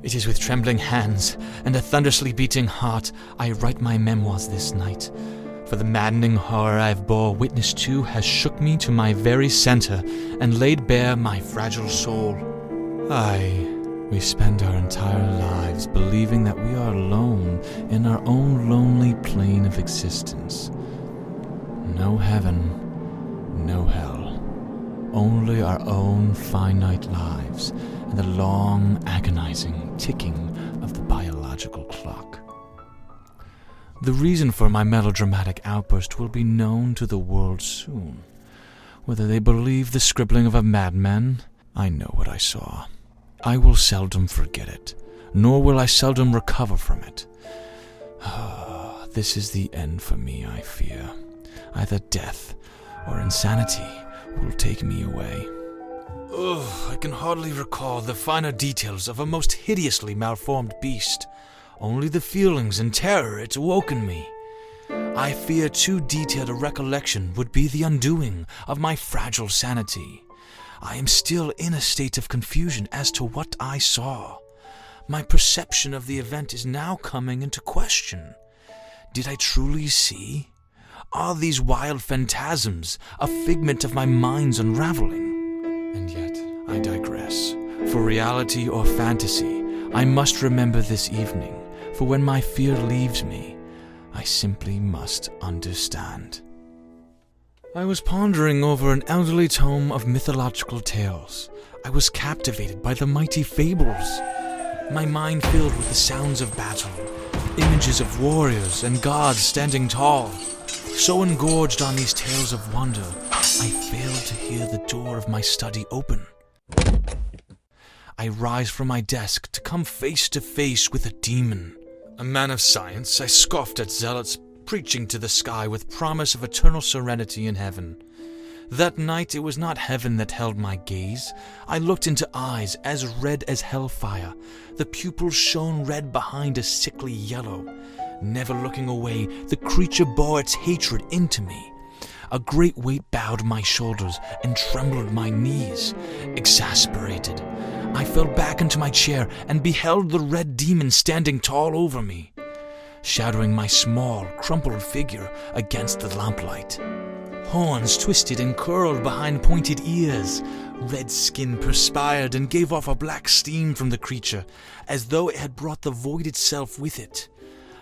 It is with trembling hands and a thunderously beating heart I write my memoirs this night, for the maddening horror I've bore witness to has shook me to my very center and laid bare my fragile soul. Aye, we spend our entire lives believing that we are alone in our own lonely plane of existence. No heaven, no hell, only our own finite lives and the long, agonizing ticking of the biological clock. The reason for my melodramatic outburst will be known to the world soon. Whether they believe the scribbling of a madman, I know what I saw. I will seldom forget it, nor will I seldom recover from it. This is the end for me, I fear. Either death or insanity will take me away. I can hardly recall the finer details of a most hideously malformed beast. Only the feelings and terror it's awoken me. I fear too detailed a recollection would be the undoing of my fragile sanity. I am still in a state of confusion as to what I saw. My perception of the event is now coming into question. Did I truly see? Are these wild phantasms a figment of my mind's unraveling? And yet, I digress. For reality or fantasy, I must remember this evening, for when my fear leaves me, I simply must understand. I was pondering over an elderly tome of mythological tales. I was captivated by the mighty fables. My mind filled with the sounds of battle, images of warriors and gods standing tall. So engorged on these tales of wonder, I failed to hear the door of my study open. I rise from my desk to come face to face with a demon. A man of science, I scoffed at zealots preaching to the sky with promise of eternal serenity in heaven. That night it was not heaven that held my gaze. I looked into eyes as red as hellfire. The pupils shone red behind a sickly yellow. Never looking away, the creature bore its hatred into me. A great weight bowed my shoulders and trembled my knees. Exasperated, I fell back into my chair and beheld the red demon standing tall over me, shadowing my small, crumpled figure against the lamplight. Horns twisted and curled behind pointed ears. Red skin perspired and gave off a black steam from the creature, as though it had brought the void itself with it.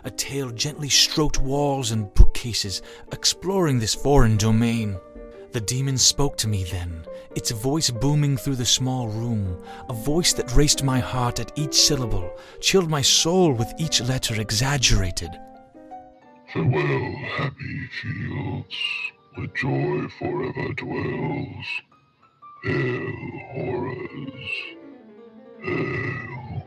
A tail gently stroked walls and bookcases, exploring this foreign domain. The demon spoke to me then, its voice booming through the small room, a voice that raced my heart at each syllable, chilled my soul with each letter exaggerated. Farewell, happy fields, where joy forever dwells. Hail, horrors, hail.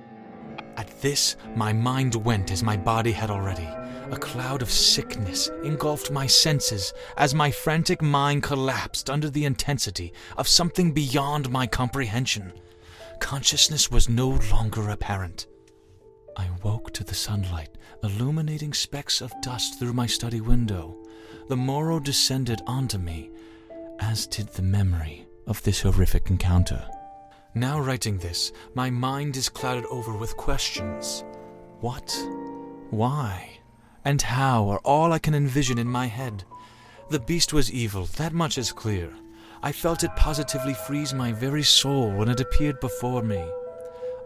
At this, my mind went as my body had already. A cloud of sickness engulfed my senses as my frantic mind collapsed under the intensity of something beyond my comprehension. Consciousness was no longer apparent. I woke to the sunlight, illuminating specks of dust through my study window. The morrow descended onto me, as did the memory of this horrific encounter. Now writing this, my mind is clouded over with questions. What? Why? And how are all I can envision in my head. The beast was evil, that much is clear. I felt it positively freeze my very soul when it appeared before me.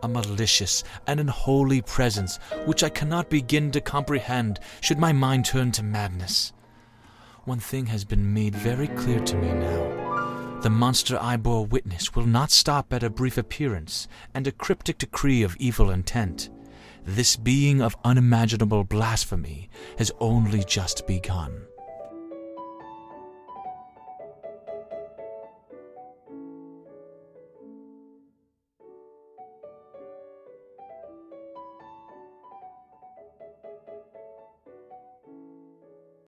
A malicious and unholy presence which I cannot begin to comprehend should my mind turn to madness. One thing has been made very clear to me now. The monster I bore witness will not stop at a brief appearance and a cryptic decree of evil intent. This being of unimaginable blasphemy has only just begun.